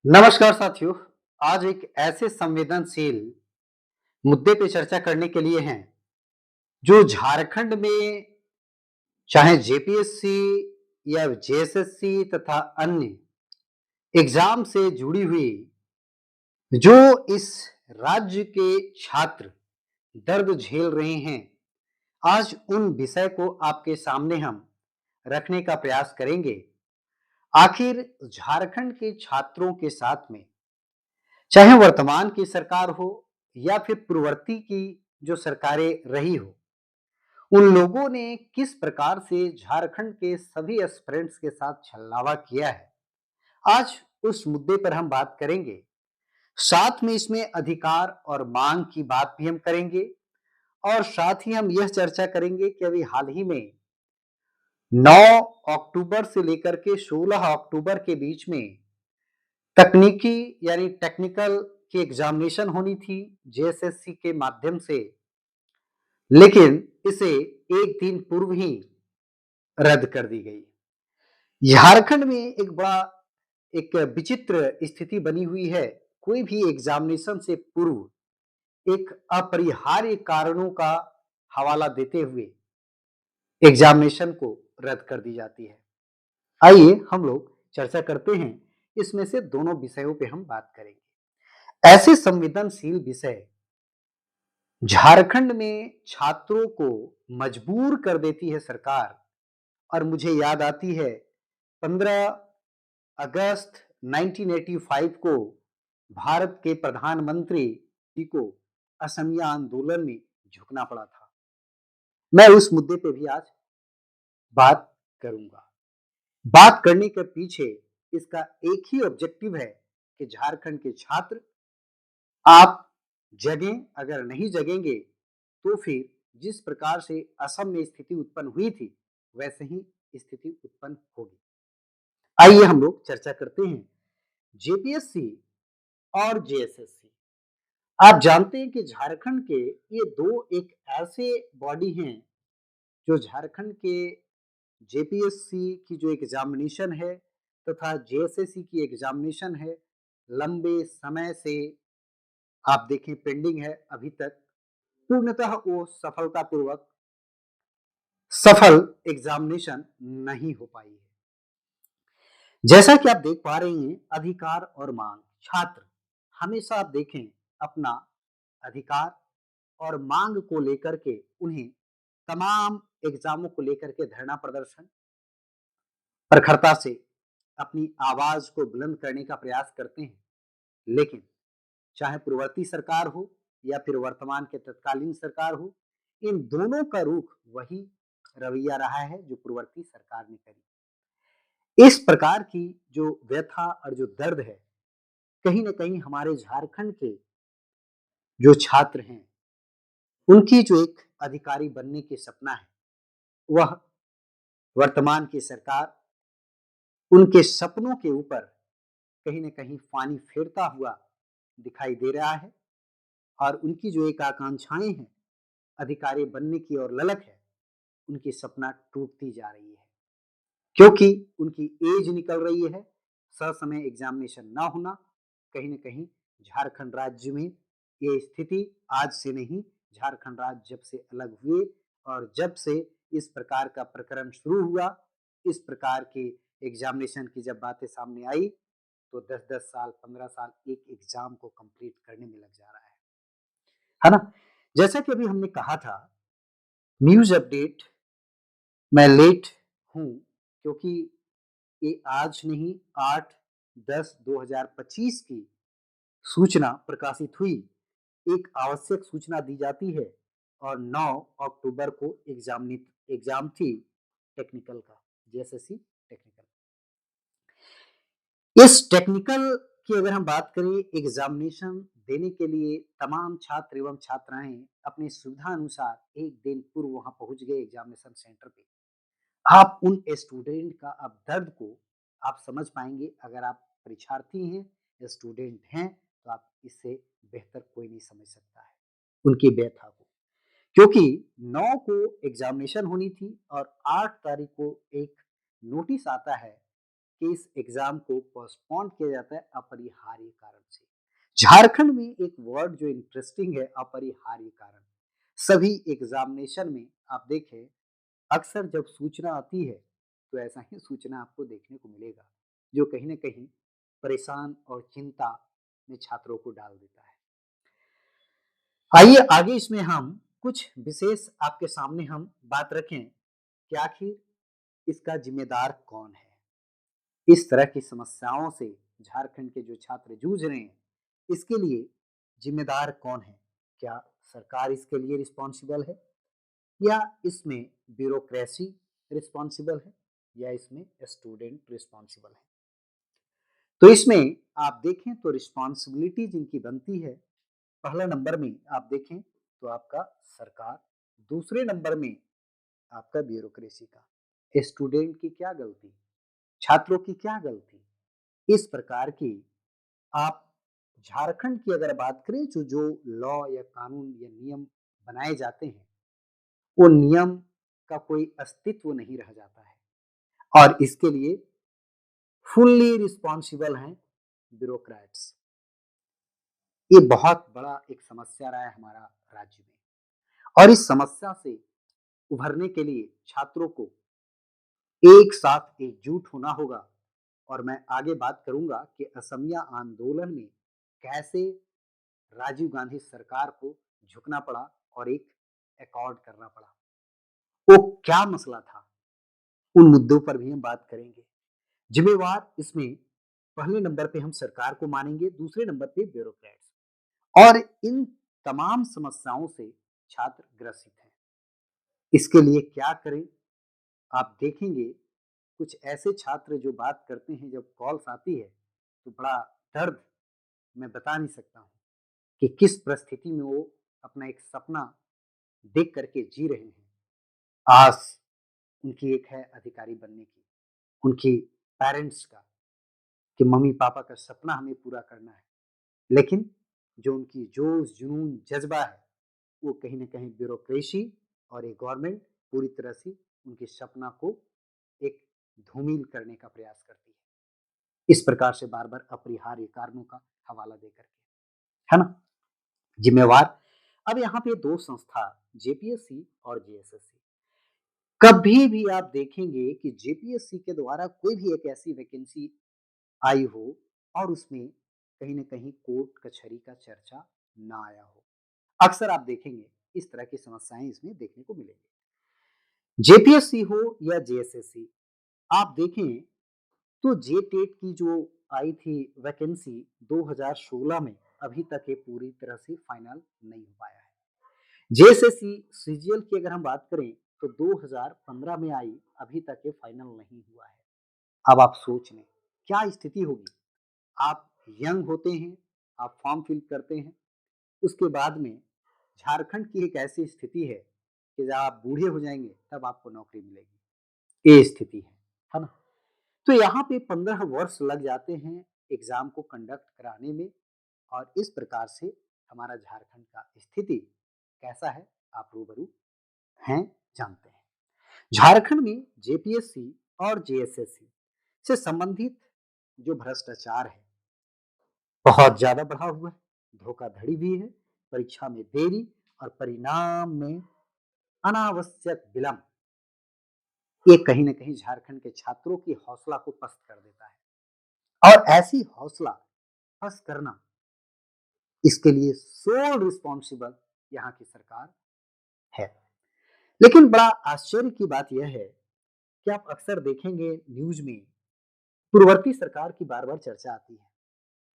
नमस्कार साथियों। आज एक ऐसे संवेदनशील मुद्दे पे चर्चा करने के लिए हैं जो झारखंड में चाहे जेपीएससी या जेएसएससी तथा अन्य एग्जाम से जुड़ी हुई जो इस राज्य के छात्र दर्द झेल रहे हैं। आज उन विषय को आपके सामने हम रखने का प्रयास करेंगे। आखिर झारखंड के छात्रों के साथ में चाहे वर्तमान की सरकार हो या फिर पूर्ववर्ती की जो सरकारें रही हो, उन लोगों ने किस प्रकार से झारखंड के सभी एस्पिरेंट्स के साथ छलनावा किया है। आज उस मुद्दे पर हम बात करेंगे। साथ में इसमें अधिकार और मांग की बात भी हम करेंगे और साथ ही हम यह चर्चा करेंगे कि अभी हाल ही में 9 अक्टूबर से लेकर के 16 अक्टूबर के बीच में तकनीकी यानी टेक्निकल की एग्जामिनेशन होनी थी जेएसएससी के माध्यम से, लेकिन इसे एक दिन पूर्व ही रद्द कर दी गई। झारखंड में एक विचित्र स्थिति बनी हुई है। कोई भी एग्जामिनेशन से पूर्व एक अपरिहार्य कारणों का हवाला देते हुए एग्जामिनेशन को रद्द कर दी जाती है। आइए हम लोग चर्चा करते हैं। इसमें से दोनों विषयों पे हम बात करेंगे। ऐसे संवेदनशील विषय झारखंड में छात्रों को मजबूर कर देती है सरकार। और मुझे याद आती है 15 अगस्त 1985 को भारत के प्रधानमंत्री जी को असमिया आंदोलन में झुकना पड़ा था। मैं उस मुद्दे पे भी आज बात करूंगा। बात करने के पीछे इसका एक ही ऑब्जेक्टिव है कि झारखंड के छात्र आप जगें। अगर नहीं जगेंगे तो फिर जिस प्रकार से असम में स्थिति उत्पन्न हुई थी वैसे ही स्थिति उत्पन्न होगी। आइए हम लोग चर्चा करते हैं जेपीएससी और जेएसएससी। आप जानते हैं कि झारखंड के ये दो एक ऐसे बॉडी हैं जो झारखंड के जेपीएससी की जो एग्जामिनेशन है तथा जेएसएससी की एग्जामिनेशन है, लंबे समय से आप देखें पेंडिंग है। अभी तक पूर्णतः वो सफल एग्जामिनेशन नहीं हो पाई है। जैसा कि आप देख पा रहे हैं, अधिकार और मांग। छात्र हमेशा आप देखें अपना अधिकार और मांग को लेकर के उन्हें तमाम एग्जामों को लेकर के धरना प्रदर्शन प्रखरता से अपनी आवाज को बुलंद करने का प्रयास करते हैं। लेकिन चाहे पूर्ववर्ती सरकार हो या फिर वर्तमान के तत्कालीन सरकार हो, इन दोनों का रुख वही रवैया रहा है जो पूर्ववर्ती सरकार ने करी। इस प्रकार की जो व्यथा और जो दर्द है, कहीं ना कहीं हमारे झारखंड के जो छात्र हैं उनकी जो एक अधिकारी बनने की सपना है, वह वर्तमान की सरकार उनके सपनों के ऊपर कहीं ना कहीं पानी फेरता हुआ दिखाई दे रहा है। और उनकी जो एक आकांक्षाएं हैं अधिकारी बनने की और ललक है, उनकी सपना टूटती जा रही है क्योंकि उनकी एज निकल रही है। ससमय एग्जामिनेशन ना होना, कहीं ना कहीं झारखंड राज्य में ये स्थिति आज से नहीं, झारखंड राज्य जब से अलग हुए और जब से इस प्रकार का प्रकरण शुरू हुआ, इस प्रकार के एग्जामिनेशन की जब बातें सामने आई तो 10-10 साल 15 साल एक एग्जाम को कंप्लीट करने में लग जा रहा है ना। जैसा कि अभी हमने कहा था, न्यूज अपडेट मैं लेट हूं क्योंकि ये आज नहीं 8-10-2025 की सूचना प्रकाशित हुई। एक आवश्यक सूचना दी जाती है और 9 अक्टूबर को एग्जाम थी टेक्निकल का, जेएसएससी टेक्निकल। इस टेक्निकल की अगर हम बात करें, एग्जामिनेशन देने के लिए तमाम छात्र एवं छात्राएं अपनी सुविधा अनुसार एक दिन पूर्व वहां पहुंच गए एग्जामिनेशन सेंटर पे। आप उन स्टूडेंट का अब दर्द को आप समझ पाएंगे। अगर आप परीक्षार्थी हैं, स्टूडेंट हैं, तो आप इससे बेहतर कोई नहीं समझ सकता है उनकी व्यथा को। क्योंकि 9 को एग्जामिनेशन होनी थी और 8 तारीख को एक नोटिस आता है कि इस एग्जाम को पोस्टपोन किया जाता है अपरिहार्य कारण से। झारखंड में एक वर्ड जो इंटरेस्टिंग है, अपरिहार्य कारण। सभी एग्जामिनेशन में आप देखें, अक्सर जब सूचना आती है तो ऐसा ही सूचना आपको देखने को मिलेगा, जो कहीं ना कहीं परेशान और चिंता में छात्रों को डाल देता है। आइए आगे इसमें हम कुछ विशेष आपके सामने हम बात रखें कि आखिर इसका जिम्मेदार कौन है। इस तरह की समस्याओं से झारखंड के जो छात्र जूझ रहे हैं, इसके लिए जिम्मेदार कौन है? क्या सरकार इसके लिए रिस्पॉन्सिबल है, या इसमें ब्यूरोक्रेसी रिस्पॉन्सिबल है, या इसमें स्टूडेंट रिस्पॉन्सिबल है? तो इसमें आप देखें तो रिस्पॉन्सिबिलिटी जिनकी बनती है, पहला नंबर में आप देखें तो आपका सरकार, दूसरे नंबर में आपका ब्यूरोक्रेसी का। स्टूडेंट की क्या गलती, छात्रों की क्या गलती? इस प्रकार की आप झारखंड की अगर बात करें, जो जो लॉ या कानून या नियम बनाए जाते हैं, वो नियम का कोई अस्तित्व नहीं रह जाता है, और इसके लिए फुल्ली रिस्पॉन्सिबल हैं ब्यूरोक्रेट्स। ये बहुत बड़ा एक समस्या रहा है हमारा राज्य में, और इस समस्या से उभरने के लिए छात्रों को एक साथ एकजुट होना होगा। और मैं आगे बात करूंगा कि असमिया आंदोलन में कैसे राजीव गांधी सरकार को झुकना पड़ा और एक अकॉर्ड करना पड़ा, वो क्या मसला था, उन मुद्दों पर भी हम बात करेंगे। जिम्मेवार इसमें पहले नंबर पे हम सरकार को मानेंगे, दूसरे नंबर पे ब्यूरोक्रेट्स। और इन तमाम समस्याओं से छात्र ग्रसित हैं। इसके लिए क्या करें? आप देखेंगे कुछ ऐसे छात्र जो बात करते हैं, जब कॉल्स आती है तो बड़ा दर्द, मैं बता नहीं सकता हूँ कि किस परिस्थिति में वो अपना एक सपना देख करके जी रहे हैं। आस उनकी एक है अधिकारी बनने की, उनकी पेरेंट्स का, कि मम्मी पापा का सपना हमें पूरा करना है। लेकिन जो उनकी जोश जुनून जज्बा है, वो कहीं ना कहीं ब्यूरोक्रेसी और एक गवर्नमेंट पूरी तरह से उनके सपना को एक धूमिल करने का प्रयास करती है, इस प्रकार से बार बार अपरिहार्य कारणों का हवाला दे करके, है ना? जिम्मेवार अब यहाँ पे दो संस्था, जेपीएससी और जेएसएससी। कभी भी आप देखेंगे कि जेपीएससी के द्वारा कोई भी एक ऐसी वैकेंसी आई हो और उसमें कहीं ना कहीं कोर्ट कचहरी का चर्चा ना आया हो। अक्सर आप देखेंगे इस तरह की समस्याएं इसमें देखने को मिलेंगी। जेपीएससी हो या जेएसएससी, आप देखें तो जेटेट की जो आई थी वैकेंसी 2016 में, अभी तक ये पूरी तरह से फाइनल नहीं हो पाया है। जेएसएससी सीजीएल की अगर हम बात करें तो 2015 में आई, अभी तक ये फाइनल नहीं हुआ है। अब आप सोच लें क्या स्थिति होगी। आप यंग होते हैं, आप फॉर्म फिल करते हैं, उसके बाद में झारखंड की एक ऐसी स्थिति है कि जब आप बूढ़े हो जाएंगे तब आपको नौकरी मिलेगी, ये स्थिति है ना? तो यहाँ पे 15 वर्ष लग जाते हैं एग्जाम को कंडक्ट कराने में, और इस प्रकार से हमारा झारखंड का स्थिति कैसा है आप रूबरू हैं, जानते हैं। झारखंड में जेपीएससी और जेएसएससी से संबंधित जो भ्रष्टाचार है बहुत ज्यादा बढ़ा हुआ है, धोखाधड़ी भी है, परीक्षा में देरी और परिणाम में अनावश्यक विलंब, ये कहीं ना कहीं झारखंड के छात्रों की हौसला को पस्त कर देता है। और ऐसी हौसला पस्त करना, इसके लिए सोल रिस्पॉन्सिबल यहाँ की सरकार है। लेकिन बड़ा आश्चर्य की बात यह है कि आप अक्सर देखेंगे न्यूज में पूर्ववर्ती सरकार की बार बार चर्चा आती है।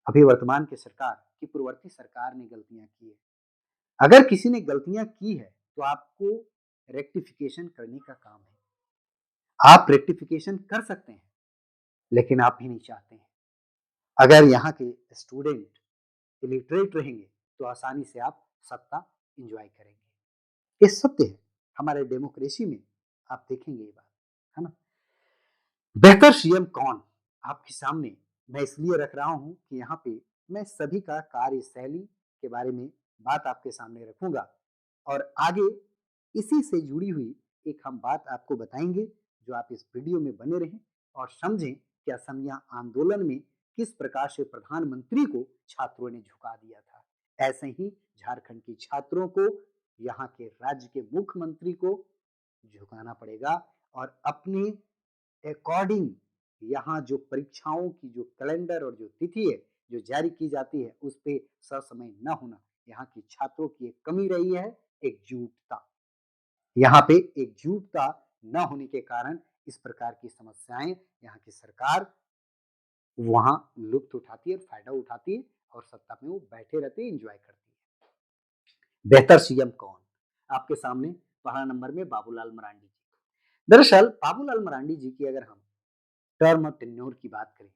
अभी वर्तमान की सरकार की पूर्ववर्ती सरकार ने गलतियां की है। अगर किसी ने गलतियां की है तो आपको रेक्टिफिकेशन करने का काम है। आप रेक्टिफिकेशन कर सकते हैं, लेकिन आप भी नहीं चाहते हैं। अगर यहाँ के स्टूडेंट इलिटरेट रहेंगे तो आसानी से आप सत्ता एंजॉय करेंगे। ये सत्य है हमारे डेमोक्रेसी में, आप देखेंगे ये बात, है ना? बेहतर सीएम कौन आपके सामने मैं इसलिए रख रहा हूं कि यहाँ पे मैं सभी का कार्यशैली के बारे में बात आपके सामने रखूंगा, और आगे इसी से जुड़ी हुई एक हम बात आपको बताएंगे, जो आप इस वीडियो में बने रहें और समझें कि असमिया आंदोलन में किस प्रकार से प्रधानमंत्री को छात्रों ने झुका दिया था, ऐसे ही झारखंड के छात्रों को यहाँ के राज्य के मुख्यमंत्री को झुकाना पड़ेगा और अपने अकॉर्डिंग यहाँ जो परीक्षाओं की जो कैलेंडर और जो तिथि है जो जारी की जाती है उस पे ससमय न होना यहाँ की छात्रों की एक कमी रही है, एकजुटता। यहाँ पे एकजुटता न होने के कारण इस प्रकार की समस्याएं यहाँ की सरकार वहाँ लुत्फ उठाती है, फायदा उठाती है और सत्ता में वो बैठे रहते हैं, एंजॉय करती है। बेहतर सीएम कौन? आपके सामने पहला नंबर में बाबूलाल मरांडी जी। दरअसल बाबूलाल मरांडी जी की अगर हम टर्म और टेन्योर की बात करें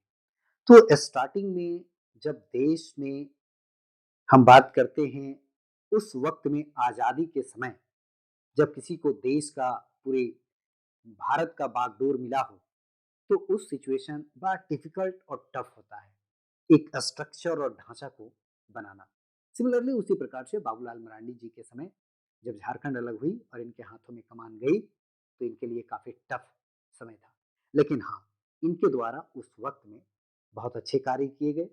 तो स्टार्टिंग में जब देश में हम बात करते हैं उस वक्त में आज़ादी के समय जब किसी को देश का पूरे भारत का बागडोर मिला हो तो उस सिचुएशन बड़ा डिफिकल्ट और टफ होता है एक स्ट्रक्चर और ढांचा को बनाना। सिमिलरली उसी प्रकार से बाबूलाल मरांडी जी के समय जब झारखंड अलग हुई और इनके हाथों में कमान गई तो इनके लिए काफी टफ समय था, लेकिन हाँ इनके द्वारा उस वक्त में बहुत अच्छे कार्य किए गए।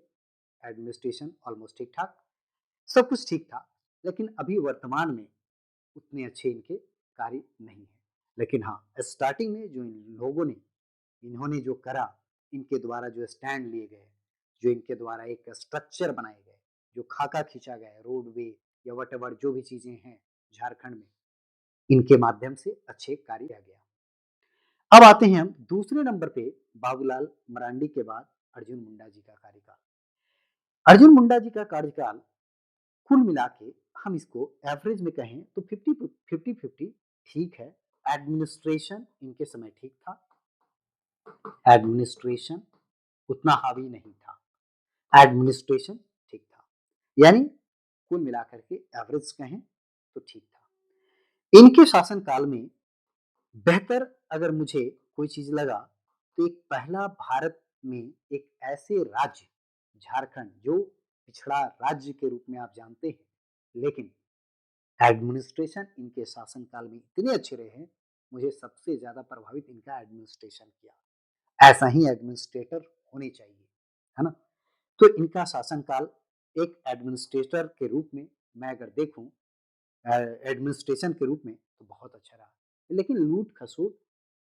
एडमिनिस्ट्रेशन ऑलमोस्ट ठीक ठाक, सब कुछ ठीक था, लेकिन अभी वर्तमान में उतने अच्छे इनके कार्य नहीं है। लेकिन हाँ स्टार्टिंग में जो इन लोगों ने इन्होंने जो करा, इनके द्वारा जो स्टैंड लिए गए, जो इनके द्वारा एक स्ट्रक्चर बनाए गए, जो खाका खींचा गया रोडवे या वट जो भी चीजें हैं झारखंड में, इनके माध्यम से अच्छे कार्य किया गया। अब आते हैं हम दूसरे नंबर पे बाबूलाल मरांडी के बाद अर्जुन मुंडा जी का कार्यकाल। अर्जुन मुंडा जी का कार्यकाल कुल मिला के हम इसको एवरेज में कहें तो 50-50 ठीक है। एडमिनिस्ट्रेशन इनके समय ठीक था, एडमिनिस्ट्रेशन उतना हावी नहीं था, एडमिनिस्ट्रेशन ठीक था, यानी कुल मिलाकर के एवरेज कहें तो ठीक था। इनके शासन काल में बेहतर अगर मुझे कोई चीज लगा तो एक पहला भारत में एक ऐसे राज्य झारखंड जो पिछड़ा राज्य के रूप में आप जानते हैं, लेकिन एडमिनिस्ट्रेशन इनके शासन काल में इतने अच्छे रहे हैं, मुझे सबसे ज्यादा प्रभावित इनका एडमिनिस्ट्रेशन किया। ऐसा ही एडमिनिस्ट्रेटर होने चाहिए, है ना। तो इनका शासनकाल एक एडमिनिस्ट्रेटर के रूप में मैं अगर देखूं, एडमिनिस्ट्रेशन के रूप में तो बहुत अच्छा रहा, लेकिन लूट खसोट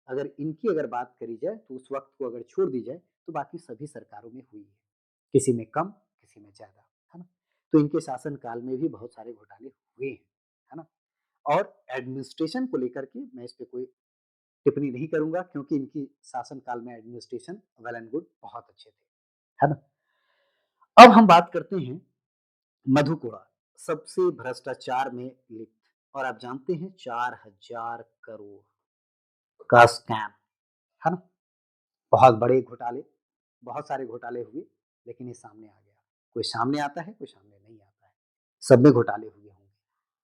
अगर इनकी अगर बात करी जाए तो उस वक्त को अगर छोड़ दी जाए तो बाकी सभी सरकारों में हुई है, किसी में कम किसी में ज्यादा, है ना। तो इनके शासन काल में भी बहुत सारे घोटाले हुए हैं, है ना। और एडमिनिस्ट्रेशन को लेकर के मैं इस पे कोई टिप्पणी नहीं करूंगा क्योंकि इनकी शासन काल में एडमिनिस्ट्रेशन वेल एंड गुड बहुत अच्छे थे, है ना। अब हम बात करते हैं मधु कोड़ा, सबसे भ्रष्टाचार में लिप्त, और आप जानते हैं 4,000 करोड़ का स्कैम, है ना। बहुत बड़े घोटाले, बहुत सारे घोटाले हुए, लेकिन ये सामने आ गया। कोई सामने आता है, कोई सामने नहीं आता है, सब में घोटाले हुए होंगे,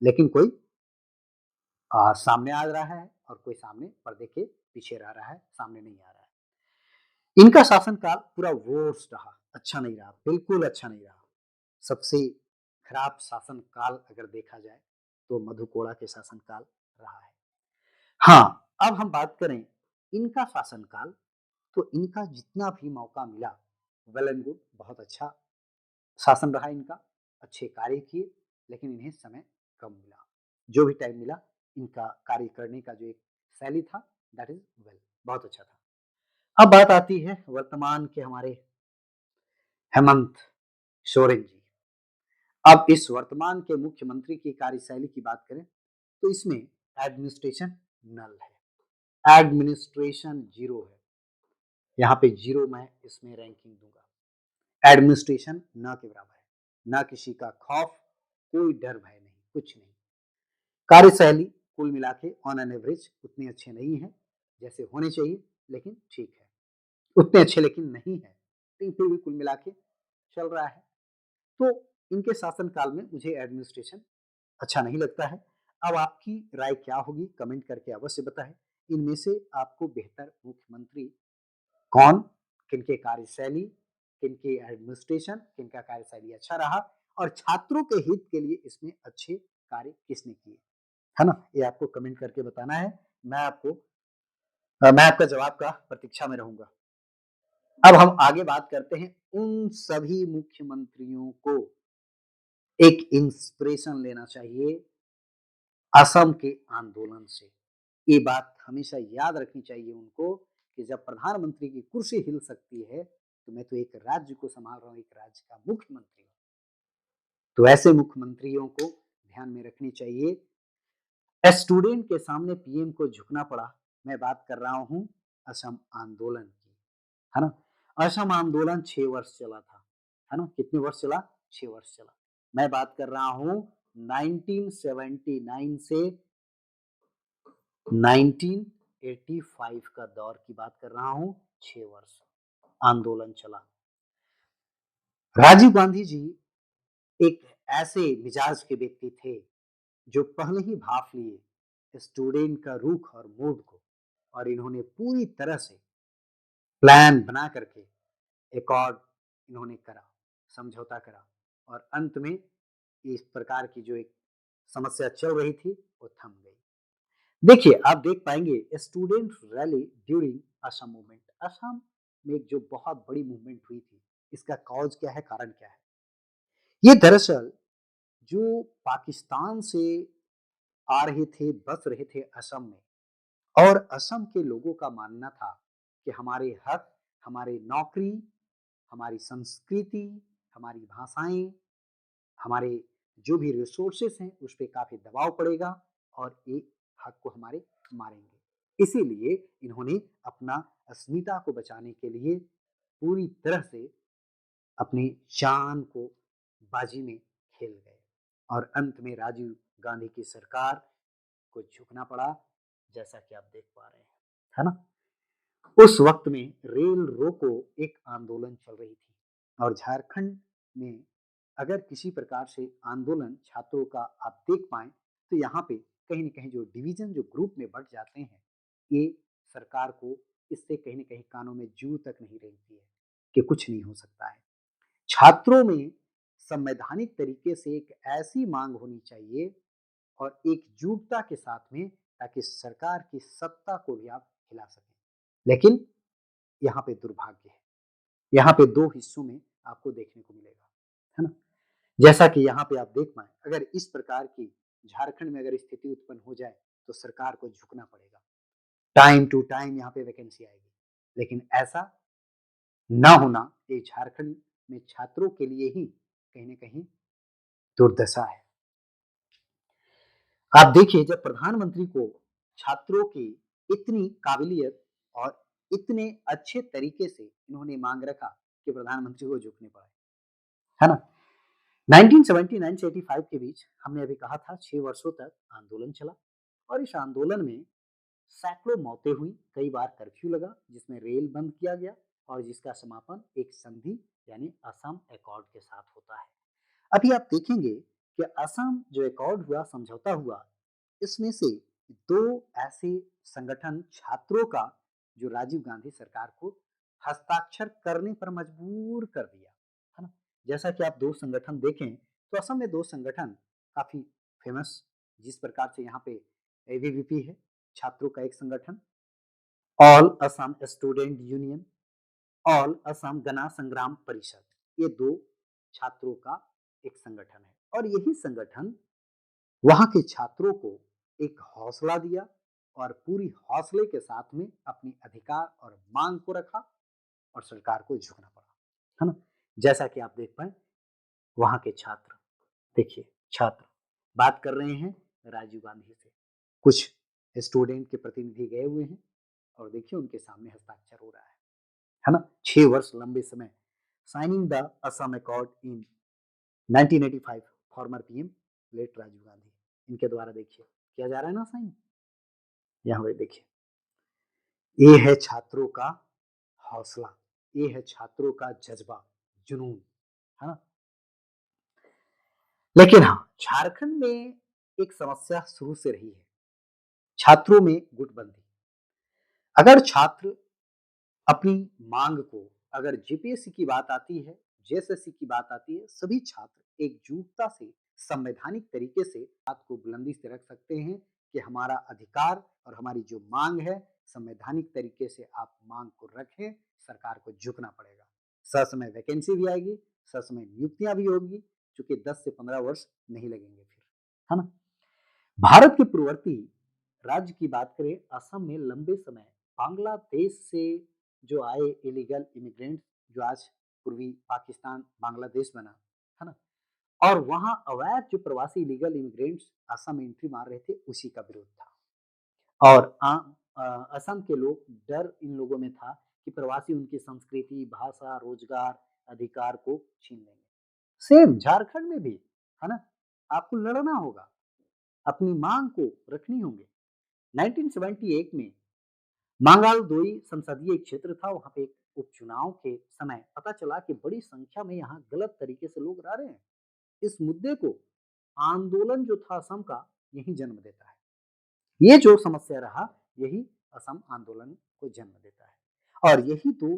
लेकिन कोई सामने आ रहा है और कोई सामने पर्दे के पीछे रह रहा है, सामने नहीं आ रहा है। इनका शासनकाल पूरा वर्स्ट रहा, अच्छा नहीं रहा, बिल्कुल अच्छा नहीं रहा। सबसे खराब शासनकाल अगर देखा जाए तो मधु कोड़ा के शासनकाल रहा है। हाँ, अब हम बात करें इनका शासनकाल, तो इनका जितना भी मौका मिला वेल एंड गुड, बहुत अच्छा शासन रहा इनका, अच्छे कार्य किए, लेकिन इन्हें समय कम मिला। जो भी टाइम मिला इनका कार्य करने का जो एक शैली था दैट इज वेल, बहुत अच्छा था। अब बात आती है वर्तमान के हमारे हेमंत सोरेन जी। अब इस वर्तमान के मुख्यमंत्री की कार्यशैली की बात करें तो इसमें एडमिनिस्ट्रेशन नल है, एडमिनिस्ट्रेशन जीरो है, यहाँ पे जीरो मैं इसमें रैंकिंग दूंगा। एडमिनिस्ट्रेशन न के बराबर है, ना किसी का खौफ, कोई डर भय नहीं, कुछ नहीं। कार्यशैली कुल मिला के ऑन एन एवरेज उतने अच्छे नहीं है जैसे होने चाहिए, लेकिन ठीक है, उतने अच्छे लेकिन नहीं है, लेकिन फिर भी कुल मिला के चल रहा है। तो इनके शासन काल में मुझे एडमिनिस्ट्रेशन अच्छा नहीं लगता है। अब आपकी राय क्या होगी कमेंट करके अवश्य बताएं। इनमें से आपको बेहतर मुख्यमंत्री कौन, किनके कार्यशैली, किनके एडमिनिस्ट्रेशन, किनका कार्यशैली अच्छा रहा और छात्रों के हित के लिए इसमें अच्छे कार्य किसने किए, है ना, ये आपको कमेंट करके बताना है। मैं आपका जवाब का प्रतीक्षा में रहूंगा। अब हम आगे बात करते हैं उन सभी मुख्यमंत्रियों को एक इंस्पिरेशन लेना चाहिए असम के आंदोलन से। ये बात हमेशा याद रखनी चाहिए उनको कि जब प्रधानमंत्री की कुर्सी हिल सकती है, तो मैं तो एक राज्य को संभाल रहा हूँ, एक राज्य का मुख्यमंत्री हूँ। तो ऐसे मुख्यमंत्रियों को ध्यान में रखनी चाहिए। स्टूडेंट के सामने पीएम को झुकना पड़ा। मैं बात कर रहा हूँ असम आंदोलन की, है ना? असम आंदोलन 6 वर्ष चला था, है ना? कितने वर्ष चला? 6 वर्ष चला। मैं बात कर रहा हूँ 1979 से 1985 का दौर की बात कर रहा हूँ, 6 वर्ष आंदोलन चला। राजीव गांधी जी एक ऐसे मिजाज के व्यक्ति थे जो पहले ही भाप लिए स्टूडेंट का रुख और मूड को, और इन्होंने पूरी तरह से प्लान बना करके एकॉर्ड इन्होंने करा, समझौता करा, और अंत में इस प्रकार की जो एक समस्या चल रही थी वो थम गई। देखिए, आप देख पाएंगे student rally during Assam movement. Assam में एक जो बहुत बड़ी मूवमेंट हुई थी, इसका कॉज क्या है, कारण क्या है? ये दरअसल जो पाकिस्तान से आ रहे थे, बस रहे थे असम में, और असम के लोगों का मानना था कि हमारे हक, हमारे नौकरी, हमारी संस्कृति, हमारी भाषाएं, हमारे जो भी रिसोर्सेस हैं उस पे काफ़ी दबाव पड़ेगा और ये हक को हमारे मारेंगे। इसीलिए इन्होंने अपना अस्मिता को बचाने के लिए पूरी तरह से अपनी जान को बाजी में खेल गए, और अंत में राजीव गांधी की सरकार को झुकना पड़ा, जैसा कि आप देख पा रहे हैं, है ना? उस वक्त में रेल रोको एक आंदोलन चल रही थी, और झारखंड में अगर किसी प्रकार से आंदोलन छात्रों का आप देख पाएं, तो यहाँ पे कहीं न कहीं जो डिवीजन, जो ग्रुप में बँट जाते हैं, ये सरकार को इससे कहीं न कहीं कानों में जू तक नहीं रेंगती है कि कुछ नहीं हो सकता है। छात्रों में संवैधानिक तरीके से एक ऐसी मांग होनी चाहिए और एकजुटता के साथ में, ताकि सरकार की सत्ता को भी आप हिला सकें। लेकिन यहाँ पे दुर्भाग्य है, यहाँ पे 2 हिस्सों में आपको देखने को मिलेगा, है ना? जैसा कि यहाँ पे आप देख पाएँ, अगर इस प्रकार की झारखंड में अगर स्थिति उत्पन्न हो जाए, तो सरकार को झुकना पड़ेगा। टाइम टू टाइम यहाँ पे वैकेंसी आएगी। लेकिन ऐसा ना होना, ये झारखंड में छात्रों के लिए ही कहीं न कहीं दुर्दशा है। आप देखिए, जब प्रधानमंत्री को छात्रों की इतनी काबिलियत और इतने अच्छे तरीके से इन्होंने मांग रखा कि प्रधानमंत्री को झुकने पड़े, है ना? 1979 से 85 के बीच हमने अभी कहा था 6 वर्षों तक आंदोलन चला, और इस आंदोलन में सैकड़ों मौतें हुई, कई बार कर्फ्यू लगा जिसमें रेल बंद किया गया, और जिसका समापन एक संधि यानी असम एकॉर्ड के साथ होता है। अभी आप देखेंगे कि असम जो एकॉर्ड हुआ, समझौता हुआ, इसमें से 2 ऐसे संगठन छात्रों का जो राजीव गांधी सरकार को हस्ताक्षर करने पर मजबूर कर दिया, है ना? जैसा कि आप 2 संगठन देखें, तो असम में 2 संगठन काफ़ी फेमस, जिस प्रकार से यहाँ पे एबीवीपी है, छात्रों का एक संगठन, all Assam student union, all Assam गण संग्राम परिषद, ये 2 छात्रों का एक संगठन है, और यही संगठन वहाँ के छात्रों को एक हौसला दिया, और पूरी हौसले के साथ में अपनी अधिकार और मांग को रखा, और सरकार को झुकना पड़ा, है ना? जैसा कि आप देख पाए, वहाँ के छात्र, देखिए, छात्र बात कर रहे हैं राजीव गांधी से, कुछ स्टूडेंट के प्रतिनिधि गए हुए हैं, और देखिए उनके सामने हस्ताक्षर हो रहा है ना? 6 वर्ष लंबे समय, signing the Assam accord in 1985, former PM late Rajiv Gandhi, इनके द्वारा देखिए किया जा रहा है ना साइन। यहाँ पे देखिए, ये है छात्रों का हौसला, ये है छात्रों का जज्बा, जुनून, है ना? लेकिन हाँ, झारखंड में एक समस्या शुरू से रही है, छात्रों में गुटबंदी। अगर छात्र अपनी मांग को, अगर जेपीएससी की बात आती है, जेएसएससी की बात आती है, सभी छात्र एकजुटता से संवैधानिक तरीके से बात को बुलंदी से रख सकते हैं कि हमारा अधिकार और हमारी जो मांग है संवैधानिक तरीके से आप मांग को रखें, सरकार को झुकना पड़ेगा। ससमय वैकेंसी भी आएगी, ससमय नियुक्तियां भी होगी, चूंकि 10 से 15 वर्ष नहीं लगेंगे फिर, है ना। भारत के पूर्ववर्ती राज्य की बात करें, असम में लंबे समय बांग्लादेश से जो आए इलीगल इमिग्रेंट्स, जो आज पूर्वी पाकिस्तान बांग्लादेश बना, है ना, और वहां अवैध जो प्रवासी इलीगल इमिग्रेंट्स असम में एंट्री मार रहे थे, उसी का विरोध था। और असम के लोग, डर इन लोगों में था कि प्रवासी उनकी संस्कृति, भाषा, रोजगार, अधिकार को छीन लेंगे। सेम झारखंड में भी, है ना, आपको लड़ना होगा, अपनी मांग को रखनी होंगे। 1978 में मांगालदोई संसदीय क्षेत्र था, वहां पे एक उपचुनाव के समय पता चला कि बड़ी संख्या में यहाँ गलत तरीके से लोग रह रहे हैं। इस मुद्दे को आंदोलन जो था असम का, यही जन्म देता है। ये जो समस्या रहा, यही असम आंदोलन को जन्म देता है। और यही दो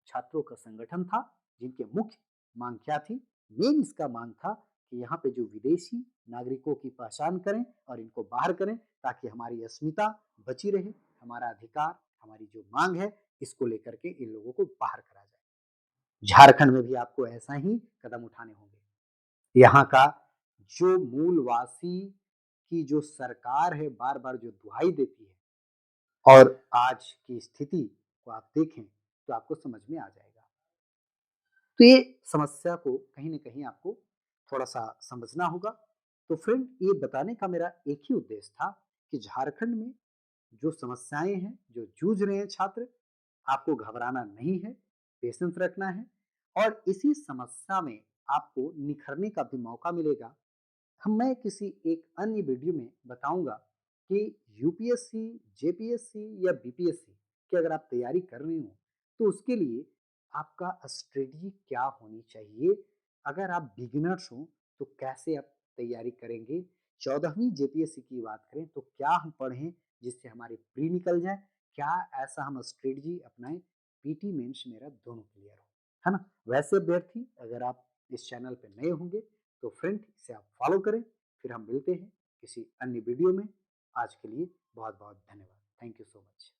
छात्रों का संगठन था जिनके मुख्य मांग क्या थी? मेन इसका मांग था कि यहाँ पे जो विदेशी नागरिकों की पहचान करें और इनको बाहर करें, ताकि हमारी अस्मिता बची रहे, हमारा अधिकार, हमारी जो मांग है, इसको लेकर के इन लोगों को बाहर करा जाए। झारखंड में भी आपको ऐसा ही कदम उठाने होंगे। यहाँ का जो मूलवासी की जो सरकार है, बार बार जो दुहाई देती है, और आज की स्थिति को आप देखें तो आपको समझ में आ जाएगा। तो ये समस्या को कहीं न कहीं आपको थोड़ा-सा समझना होगा। तो फ्रेंड, ये बताने का मेरा एक ही उद्देश्य था कि झारखंड में जो समस्याएँ हैं, जो जूझ रहे हैं छात्र, आपको घबराना नहीं है, पेशेंस रखना है, और इसी समस्या में आपको निखरने का भी मौका मिलेगा। मैं किसी एक अन्य वीडियो में बताऊंगा कि यूपीएससी, जेपीएससी या बीपीएससी की अगर आप तैयारी कर रहे हो, तो उसके लिए आपका स्ट्रेटजी क्या होनी चाहिए। अगर आप बिगिनर्स हो तो कैसे आप तैयारी करेंगे। 14वीं जेपीएससी की बात करें तो क्या हम पढ़ें जिससे हमारे प्री निकल जाए, क्या ऐसा हम स्ट्रेटजी अपनाएं, पीटी मेंस मेरा दोनों क्लियर हो, है ना। वैसे अभ्यर्थी, अगर आप इस चैनल पे नए होंगे तो फ्रेंड इसे आप फॉलो करें। फिर हम मिलते हैं किसी अन्य वीडियो में। आज के लिए बहुत बहुत धन्यवाद। Thank you so much.